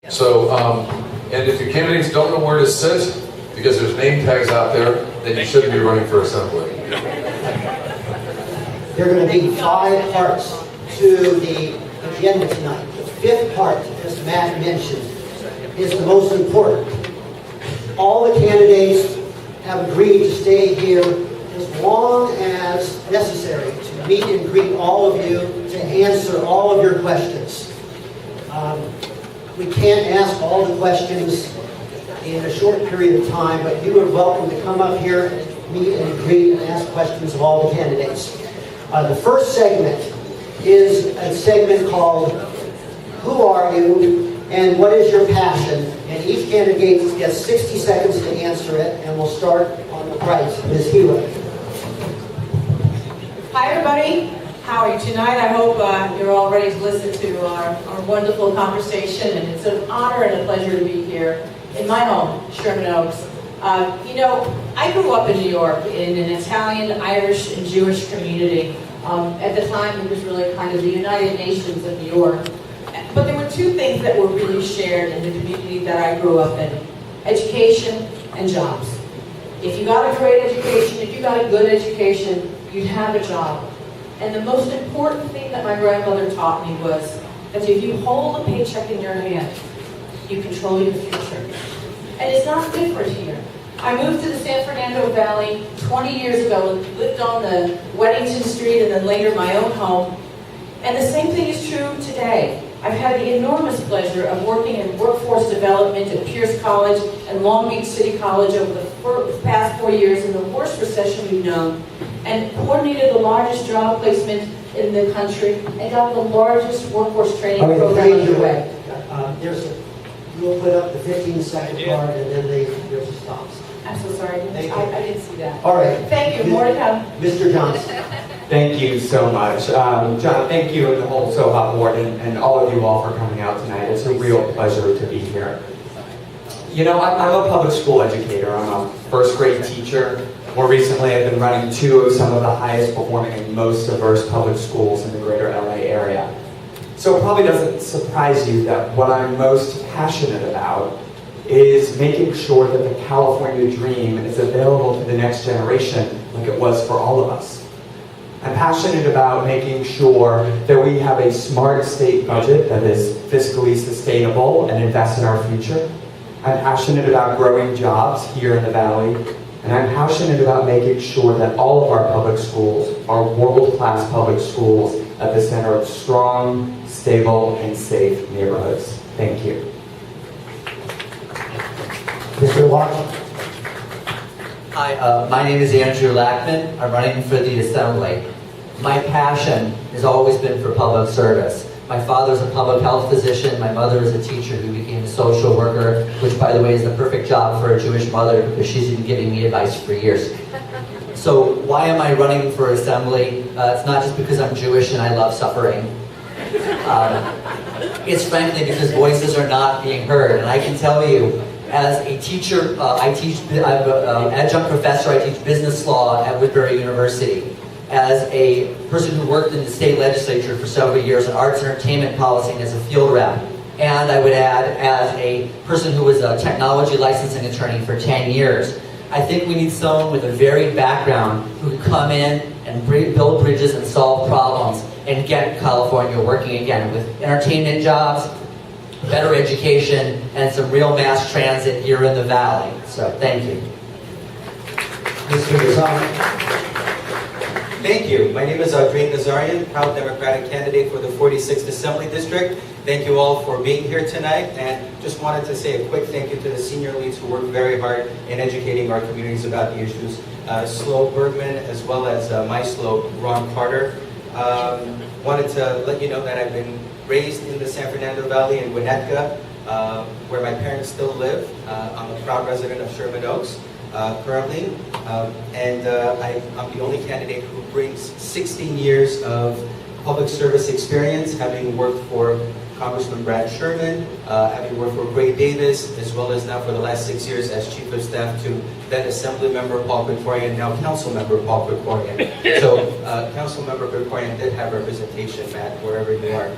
So, and if your candidates don't know where to sit, because there's name tags out there, then you shouldn't be running for assembly. There are going to be 5 parts to the agenda tonight. The 5th part, as Matt mentioned, is the most important. All the candidates have agreed to stay here as long as necessary to meet and greet all of you, to answer all of your questions. We can't ask all the questions in a short period of time, but you are welcome to come up here, meet and greet, and ask questions of all the candidates. The first segment is a segment called Who Are You and What Is Your Passion? And each candidate gets 60 seconds to answer it, and we'll start on the right. Ms. HEALEY. Hi everybody, how are you tonight? I hope you're all ready to listen to our wonderful conversation, and it's an honor and a pleasure to be here in my home, Sherman Oaks. You know, I grew up in New York in an Italian, Irish, and Jewish community. At the time, it was really kind of the United Nations of New York. But there were 2 things that were really shared in the community that I grew up in: education and jobs. If you got a great education, if you got a good education, you'd have a job. And the most important thing that my grandmother taught me was that if you hold a paycheck in your hand, you control your future. And it's not different here. I moved to the San Fernando Valley 20 years ago, lived on the Weddington Street and then later my own home. And the same thing is true today. I've had the enormous pleasure of working in workforce development at Pierce College and Long Beach City College over the past 4 years in the worst recession we've known, and coordinated the largest job placement in the country and got the largest workforce training program underway. We'll put up the 15-second part, and then there's a stop. I'm so sorry, I didn't see that. All right. Thank you, more to come. Mr. Johnson. Thank you so much. John, thank you and the whole Soha board and all of you all for coming out tonight. It's a real pleasure to be here. You know, I'm a public school educator. I'm a first grade teacher. More recently, I've been running 2 of some of the highest performing and most diverse public schools in the greater LA area. So it probably doesn't surprise you that what I'm most passionate about is making sure that the California dream is available to the next generation like it was for all of us. I'm passionate about making sure that we have a smart state budget that is fiscally sustainable and invests in our future. I'm passionate about growing jobs here in the Valley, and I'm passionate about making sure that all of our public schools are world-class public schools at the center of strong, stable, and safe neighborhoods. Thank you. Mr. Lachman. Hi, my name is Andrew Lachman. I'm running for the Assembly. My passion has always been for public service. My father's a public health physician. My mother is a teacher who became a social worker, which, by the way, is the perfect job for a Jewish mother because she's been giving me advice for years. So why am I running for Assembly? It's not just because I'm Jewish and I love suffering. It's frankly because voices are not being heard. And I can tell you, as a teacher, I'm an adjunct professor, I teach business law at Woodbury University. As a person who worked in the state legislature for several years in arts and entertainment policy and as a field rep. And I would add, as a person who was a technology licensing attorney for 10 years. I think we need someone with a varied background who can come in and build bridges and solve problems and get California working again with entertainment jobs, better education, and some real mass transit here in the Valley. So, thank you. Mr. Gonzalez. Thank you. My name is ADRIN, NAZARIAN, proud Democratic candidate for the 46th Assembly District. Thank you all for being here tonight, and just wanted to say a quick thank you to the senior leads who worked very hard in educating our communities about the issues. Slow Bergman, as well as my Slow, Ron Carter. Wanted to let you know that I've been raised in the San Fernando Valley in Winnetka, where my parents still live. I'm a proud resident of Sherman Oaks. Currently, and I'm the only candidate who brings 16 years of public service experience, having worked for Congressman Brad Sherman, having worked for Gray Davis, as well as now for the last 6 years as Chief of Staff to then Assemblymember Paul Krikorian, now Councilmember Paul Krikorian. So Councilmember Krikorian did have representation, Matt, wherever you are.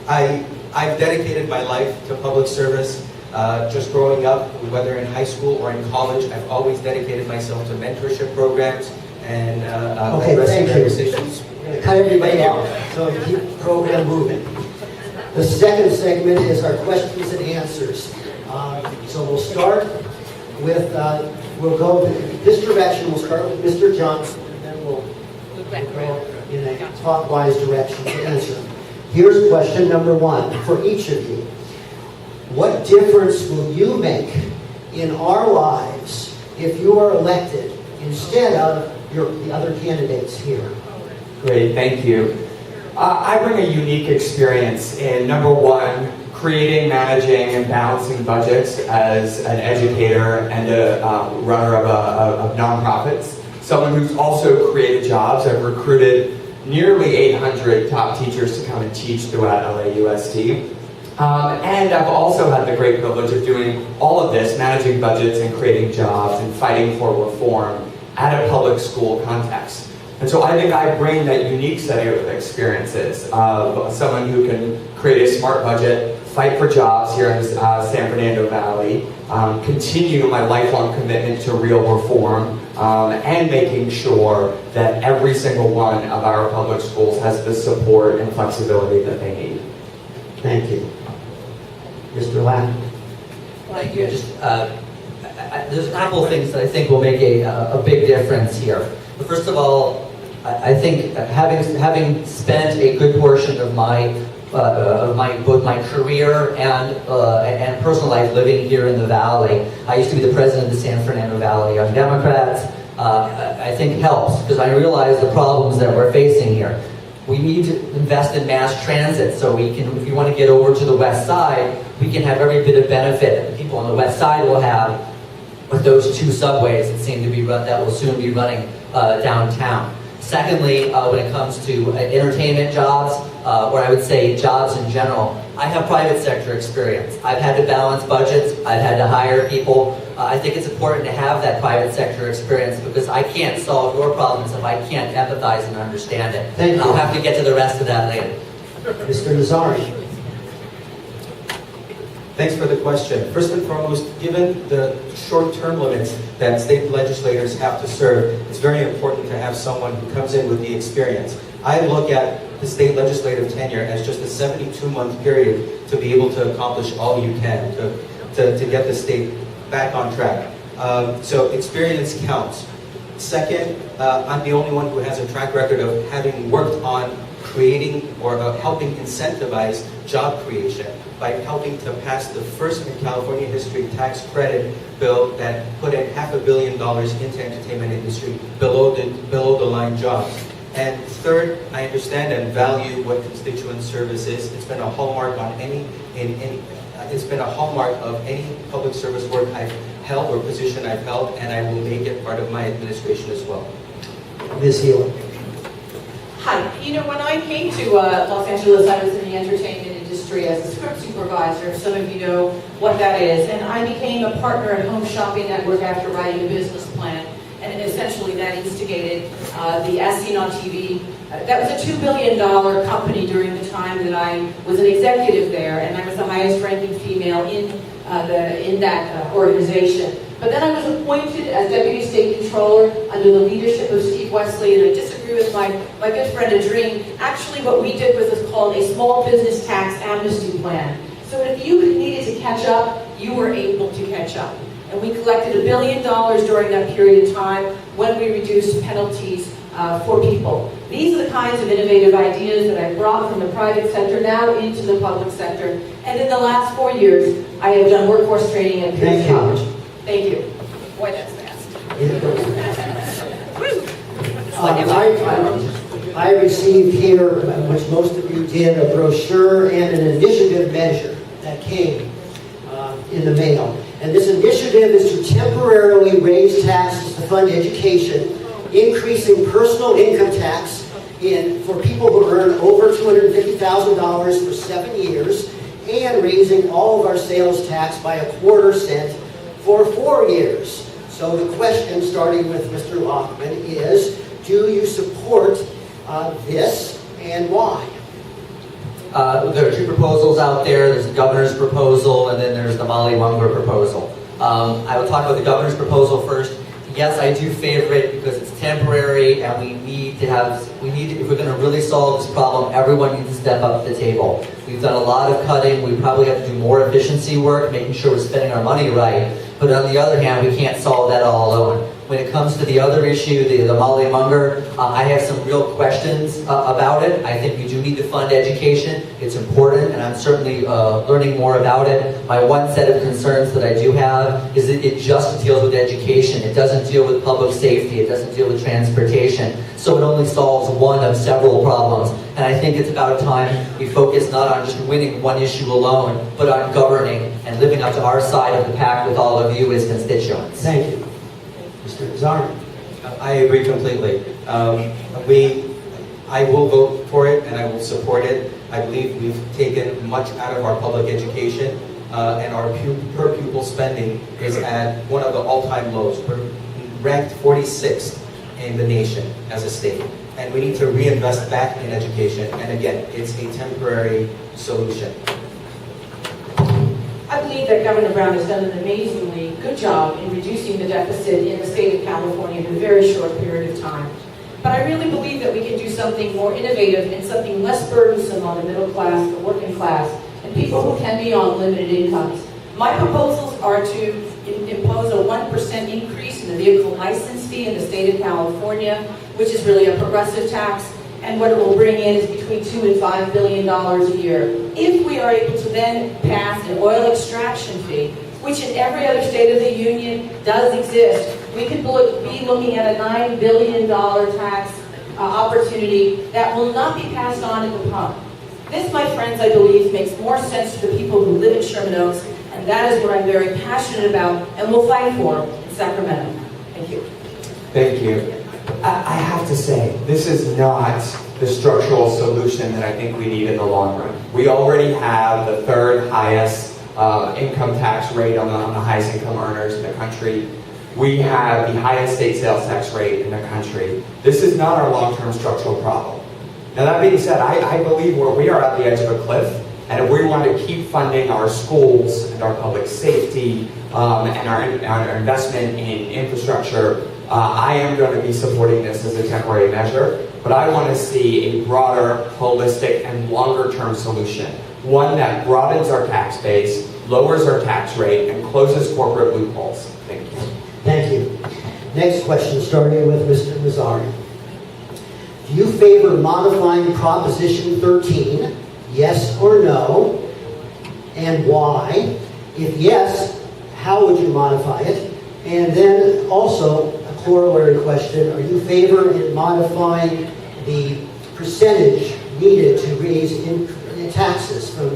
I I've dedicated my life to public service. Just growing up, whether in high school or in college, I've always dedicated myself to mentorship programs and Okay, thank you. conversations. We're going to cut everybody off, so we keep the program moving. The second segment is our questions and answers. So we'll start with, we'll go this direction. We'll start with Mr. Johnson, and then we'll go in a clockwise direction to answer. Here's question number one for each of you. What difference will you make in our lives if you are elected instead of the other candidates here? Great, thank you. I bring a unique experience in, number one, creating, managing, and balancing budgets as an educator and a runner of nonprofits. Someone who's also created jobs. I've recruited nearly 800 top teachers to come and teach throughout LAUSD. And I've also had the great privilege of doing all of this, managing budgets and creating jobs and fighting for reform at a public school context. And so I think I bring that unique set of experiences of someone who can create a smart budget, fight for jobs here in San Fernando Valley, continue my lifelong commitment to real reform, and making sure that every single one of our public schools has the support and flexibility that they need. Thank you. Mr. Lack. Thank you. Just, there's a couple of things that I think will make a big difference here. But first of all, I think having spent a good portion of both my career and personal life living here in the Valley, I used to be the president of the San Fernando Valley Young Democrats. I think helps because I realize the problems that we're facing here. We need to invest in mass transit so we can, if you want to get over to the west side, we can have every bit of benefit that the people on the west side will have with those two subways that seem to be that will soon be running downtown. Secondly, when it comes to entertainment jobs, or I would say jobs in general, I have private sector experience. I've had to balance budgets. I've had to hire people. I think it's important to have that private sector experience because I can't solve your problems if I can't empathize and understand it. Thank you. I'll have to get to the rest of that later. Mr. Nazarian. Thanks for the question. First and foremost, given the short-term limits that state legislators have to serve, it's very important to have someone who comes in with the experience. I look at the state legislative tenure as just a 72-month period to be able to accomplish all you can to get the state back on track. So experience counts. Second, I'm the only one who has a track record of having worked on creating or helping incentivize job creation by helping to pass the first in California history tax credit bill that put in $500 million into entertainment industry below the line jobs. And third, I understand and value what constituent service is. It's been a hallmark of any public service work I've held or position I've held, and I will make it part of my administration as well. Ms. Healy. Hi. You know, when I came to Los Angeles, I was in the entertainment industry as a script supervisor. Some of you know what that is. And I became a partner at Home Shopping Network after writing a business plan. And essentially that instigated the As Seen on TV. That was a $2 billion company during the time that I was an executive there, and I was the highest ranking female in that organization. But then I was appointed as Deputy State Controller under the leadership of Steve Wesley, and I disagree with my good friend ADRIN. Actually, what we did was called a small business tax amnesty plan. So if you needed to catch up, you were able to catch up. And we collected $1 billion during that period of time when we reduced penalties for people. These are the kinds of innovative ideas that I brought from the private sector now into the public sector. And in the last 4 years, I have done workforce training at Pierce College. Thank you. Boy, that's fast. I received here, which most of you did, a brochure and an initiative measure that came in the mail. And this initiative is to temporarily raise taxes to fund education, increasing personal income tax for people who earn over $250,000 for 7 years, and raising all of our sales tax by ¼ cent for 4 years. So the question, starting with Mr. Lachman, is, do you support this and why? There are two proposals out there. There's the governor's proposal, and then there's the Molly Munger proposal. I will talk about the governor's proposal first. Yes, I do favor it because it's temporary, and if we're going to really solve this problem, everyone needs to step up to the table. We've done a lot of cutting. We probably have to do more efficiency work, making sure we're spending our money right. But on the other hand, we can't solve that all alone. When it comes to the other issue, the Molly Munger, I have some real questions about it. I think we do need to fund education. It's important, and I'm certainly learning more about it. My one set of concerns that I do have is that it just deals with education. It doesn't deal with public safety. It doesn't deal with transportation. So it only solves one of several problems. And I think it's about time we focus not on just winning one issue alone, but on governing and living up to our side of the pact with all of you as constituents. Thank you. Mr. Nazarian. I agree completely. I will vote for it and I will support it. I believe we've taken much out of our public education and our per pupil spending is at one of the all-time lows. We're ranked 46th in the nation as a state. And we need to reinvest back in education. And again, it's a temporary solution. I believe that Governor Brown has done an amazingly good job in reducing the deficit in the state of California in a very short period of time. But I really believe that we can do something more innovative and something less burdensome on the middle class, the working class, and people who can be on limited incomes. My proposals are to impose a 1% increase in the vehicle license fee in the state of California, which is really a progressive tax, and what it will bring in is between $2 and $5 billion a year. If we are able to then pass an oil extraction fee, which in every other state of the union does exist, we could be looking at a $9 billion tax opportunity that will not be passed on at the pump. This, my friends, I believe, makes more sense to the people who live in Sherman Oaks, and that is what I'm very passionate about and will fight for in Sacramento. Thank you. Thank you. I have to say, this is not the structural solution that I think we need in the long run. We already have the third highest income tax rate on the highest income earners in the country. We have the highest state sales tax rate in the country. This is not our long-term structural problem. Now that being said, I believe we are at the edge of a cliff, and if we want to keep funding our schools and our public safety and our investment in infrastructure, I am going to be supporting this as a temporary measure, but I want to see a broader, holistic, and longer-term solution. One that broadens our tax base, lowers our tax rate, and closes corporate loopholes. Thank you. Thank you. Next question, starting with Mr. Nazarian. Do you favor modifying Proposition 13, yes or no, and why? If yes, how would you modify it? And then also, a corollary question, are you in modifying the percentage needed to raise taxes from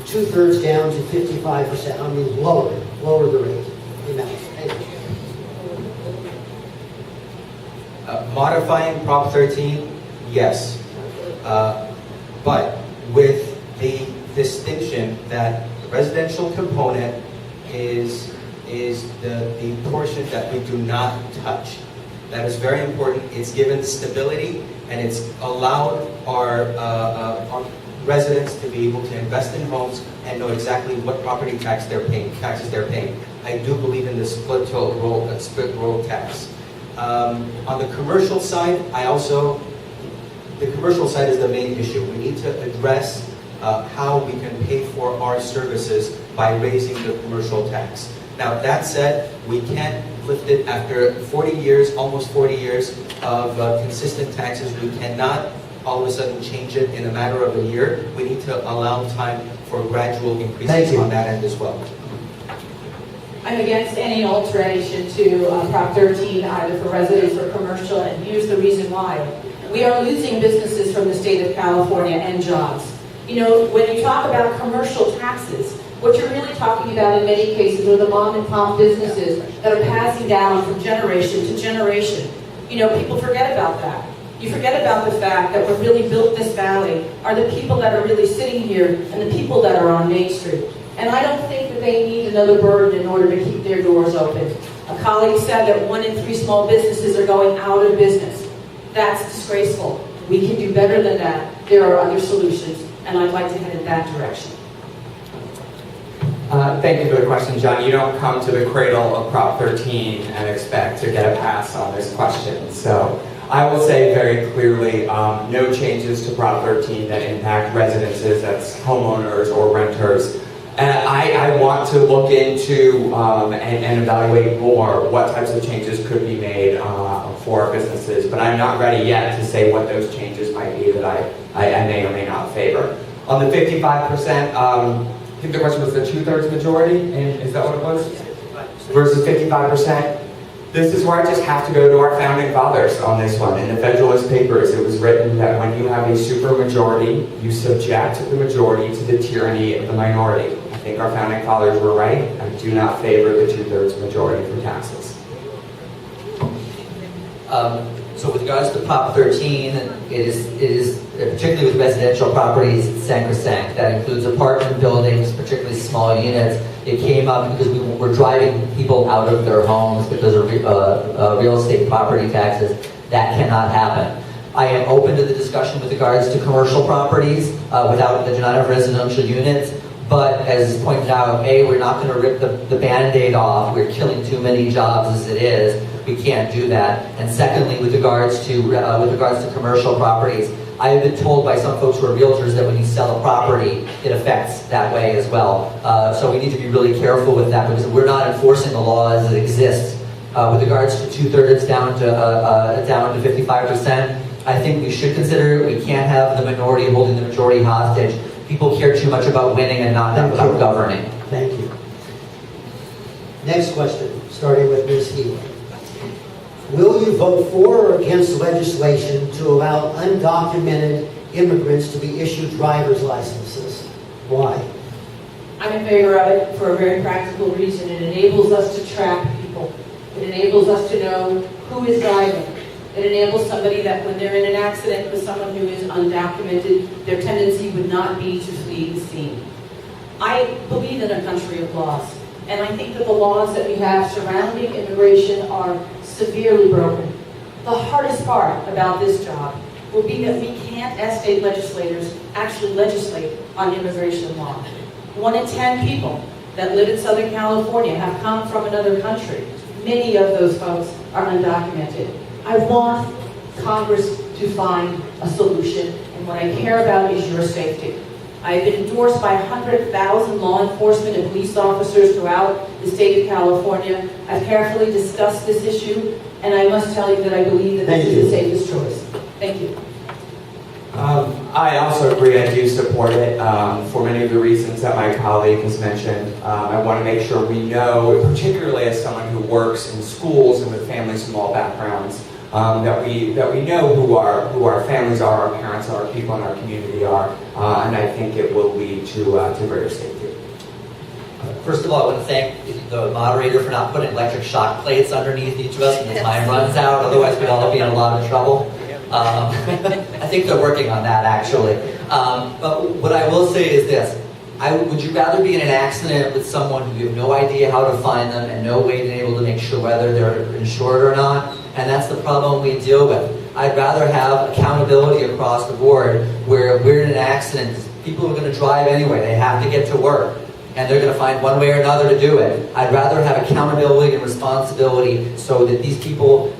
2/3 down to 55%? I mean, lower the rate. Modifying Prop 13, yes. But with the distinction that the residential component is the portion that we do not touch. That is very important. It's given stability, and it's allowed our residents to be able to invest in homes and know exactly what property taxes they're paying. I do believe in the split roll tax. On the commercial side, the commercial side is the main issue. We need to address how we can pay for our services by raising the commercial tax. Now, that said, we can't lift it after 40 years, almost 40 years of consistent taxes. We cannot all of a sudden change it in a matter of a year. We need to allow time for gradual increases on that end as well. I'm against any alteration to Prop 13, either for residents or commercial, and here's the reason why. We are losing businesses from the state of California and jobs. You know, when you talk about commercial taxes, what you're really talking about in many cases are the mom and pop businesses that are passing down from generation to generation. You know, people forget about that. You forget about the fact that what really built this valley are the people that are really sitting here and the people that are on Main Street. And I don't think that they need another burden in order to keep their doors open. A colleague said that 1 in 3 small businesses are going out of business. That's disgraceful. We can do better than that. There are other solutions. and I'd like to head in that direction. Thank you for the question, John. You don't come to the cradle of Prop 13 and expect to get a pass on this question. So I will say very clearly, no changes to Prop 13 that impact residences, that's homeowners or renters. And I want to look into and evaluate more what types of changes could be made for our businesses, but I'm not ready yet to say what those changes might be that I may or may not favor. On the 55%, I think the question was the 2/3 majority, and is that what it was? Versus 55%. This is where I just have to go to our founding fathers on this one. In the Federalist Papers, it was written that when you have a supermajority, you subject the majority to the tyranny of the minority. I think our founding fathers were right. I do not favor the 2/3 majority for taxes. So with regards to Prop 13, it is particularly with residential properties, it's sacrosanct. That includes apartment buildings, particularly small units. It came up because we were driving people out of their homes because of real estate property taxes. That cannot happen. I am open to the discussion with regards to commercial properties that do not have residential units. But as pointed out, A, we're not going to rip the Band-Aid off. We're killing too many jobs as it is. We can't do that. And secondly, with regards to commercial properties, I have been told by some folks who are realtors that when you sell a property, it affects that way as well. So we need to be really careful with that because we're not enforcing the laws that exist. With regards to 2/3 down to 55%, I think we should consider we can't have the minority holding the majority hostage. People care too much about winning and not about governing. Thank you. Next question, starting with Ms. Healy. Will you vote for or against legislation to allow undocumented immigrants to be issued driver's licenses? Why? I'm in favor of it for a very practical reason. It enables us to track people. It enables us to know who is driving. It enables somebody that when they're in an accident with someone who is undocumented, their tendency would not be to flee the scene. I believe in a country of laws, and I think that the laws that we have surrounding immigration are severely broken. The hardest part about this job will be that we can't, as state legislators, actually legislate on immigration law. 1 in 10 people that live in Southern California have come from another country. Many of those folks are undocumented. I want Congress to find a solution, and what I care about is your safety. I have been endorsed by 100,000 law enforcement and police officers throughout the state of California. I've carefully discussed this issue, and I must tell you that I believe that this is the safest choice. Thank you. I also agree. I do support it for many of the reasons that my colleague has mentioned. I want to make sure we know, particularly as someone who works in schools and with families from all backgrounds, that we know who our families are, our parents are, people in our community are, and I think it will lead to greater safety. First of all, I want to thank the moderator for not putting electric shock plates underneath each of us when the time runs out. Otherwise, we'd all be in a lot of trouble. I think they're working on that, actually. But what I will say is this. Would you rather be in an accident with someone who you have no idea how to find them and no way to be able to make sure whether they're insured or not? And that's the problem we deal with. I'd rather have accountability across the board where we're in an accident. People are going to drive anyway. They have to get to work. And they're going to find one way or another to do it. I'd rather have accountability and responsibility so that these people,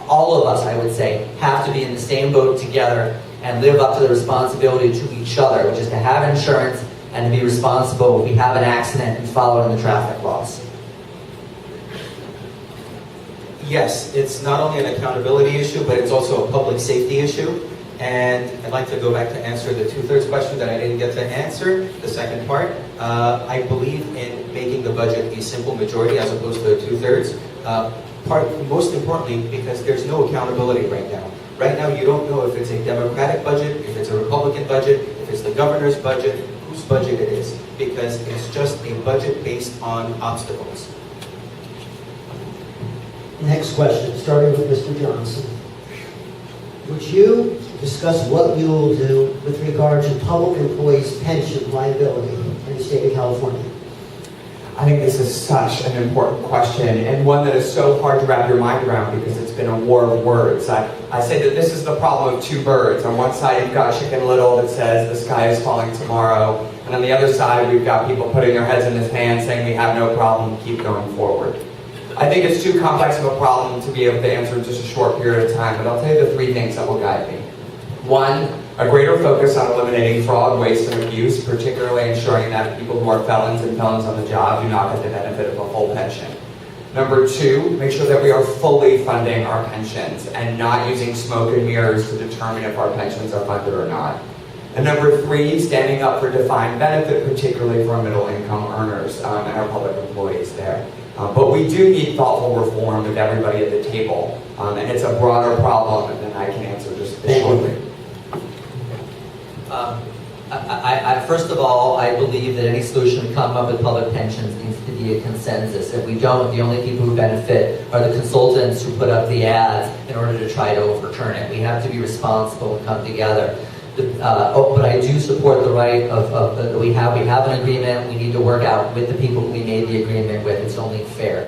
all of us, I would say, have to be in the same boat together and live up to the responsibility to each other, which is to have insurance and to be responsible if we have an accident and following the traffic laws. Yes, it's not only an accountability issue, but it's also a public safety issue. And I'd like to go back to answer the 2/3 question that I didn't get to answer, the second part. I believe in making the budget a simple majority as opposed to a 2/3. Most importantly, because there's no accountability right now. Right now, you don't know if it's a Democratic budget, if it's a Republican budget, if it's the governor's budget, whose budget it is, because it's just a budget based on obstacles. Next question, starting with Mr. Johnson. Would you discuss what you will do with regard to public employees' pension liability in the state of California? I think this is such an important question, and one that is so hard to wrap your mind around because it's been a war of words. I say that this is the problem of two birds. On one side, you've got Chicken Little that says the sky is falling tomorrow, and on the other side, we've got people putting their heads in his hands saying we have no problem, keep going forward. I think it's too complex of a problem to be able to answer in just a short period of time, but I'll tell you the three things that will guide me. One, a greater focus on eliminating fraud, waste, and abuse, particularly ensuring that people who are felons and felons on the job do not get the benefit of a full pension. Number two, make sure that we are fully funding our pensions and not using smoke and mirrors to determine if our pensions are funded or not. And number three, standing up for defined benefit, particularly for middle-income earners and our public employees there. But we do need thoughtful reform with everybody at the table, and it's a broader problem than I can answer just shortly. First of all, I believe that any solution to come up with public pensions needs to be a consensus. If we don't, the only people who benefit are the consultants who put up the ads in order to try to overturn it. We have to be responsible and come together. But I do support the right of we have an agreement. We need to work out with the people who we made the agreement with. It's only fair.